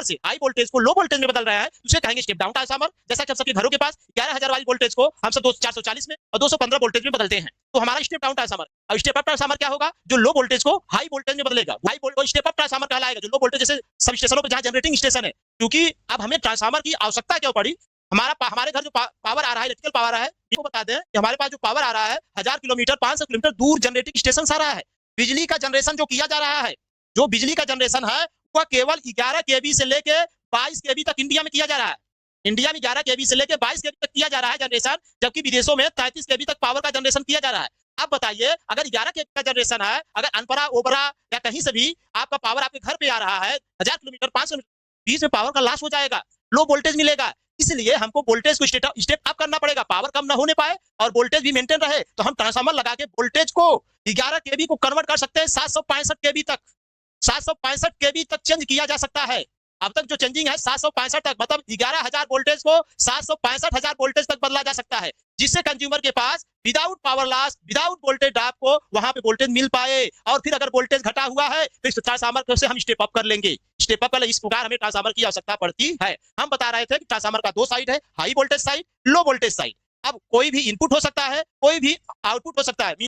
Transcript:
से high voltage को low voltage में बदल रहा है, उसे कहेंगे स्टेप डाउन ट्रांसफार्मर। जैसा कि हम सबके घरों के पास 11,000 वाली वोल्टेज को हम सब 440 में और 215 वोल्टेज में बदलते हैं, तो हमारा स्टेप डाउन ट्रांसफार्मर। और स्टेप अप ट्रांसफार्मर क्या होगा? जो लो वोल्टेज को हाई वोल्टेज में बदलेगा, high voltage step up transformer कहलाएगा। जो लो वोल्टेज जैसे सब स्टेशनों पर जहां जनरेटिंग स्टेशन है, क्योंकि अब हमें ट्रांसफार्मर की आवश्यकता क्यों पड़ी? हमारे घर जो पावर आ रहा है, इलेक्ट्रिकल पावर आ रहा है, इसको बता दें कि हमारे पास जो पावर आ रहा है 1000 किलोमीटर 500 किलोमीटर दूर जनरेटिंग स्टेशन से आ रहा है। बिजली का जनरेशन जो किया जा रहा है, जो बिजली का जनरेशन है वह केवल 11 केवी से लेके 22 केवी तक इंडिया में किया जा रहा है। इंडिया में 11 केवी से लेके 22 केवी तक किया जा रहा है जनरेशन, जबकि विदेशों में 33 केवी तक पावर का जनरेशन किया जा रहा है। अब बताइए, अगर 11 केवी का जनरेशन है, अगर अनपरा ओबरा या कहीं से भी आपका पावर आपके घर पे आ रहा है 1000 किलोमीटर 500 बीच में पावर का लॉस हो जाएगा, लो वोल्टेज मिलेगा। इसलिए हमको वोल्टेज को स्टेप अप करना पड़ेगा, पावर कम ना होने पाए और वोल्टेज भी मेंटेन रहे, तो हम ट्रांसफार्मर लगा के वोल्टेज को 11 केवी को कन्वर्ट कर सकते हैं 765 केवी तक। 765 केवी तक चेंज किया जा सकता है। अब तक जो चेंजिंग है 765 तक, मतलब 11,000 वोल्टेज को 765,000 वोल्टेज तक बदला जा सकता है, जिससे कंज्यूमर के पास without power loss, without voltage drop को वहां पे वोल्टेज मिल पाए। और फिर अगर वोल्टेज घटा हुआ है तो इस ट्रांसफार्मर से हम स्टेप अप कर लेंगे। स्टेप अप कर इस प्रकार हमें ट्रांसफार्मर की आवश्यकता पड़ती है। हम बता रहे थे कि ट्रांसफार्मर का दो साइड है, high voltage side, low voltage side. अब कोई भी इनपुट हो सकता है, कोई भी आउटपुट हो सकता है।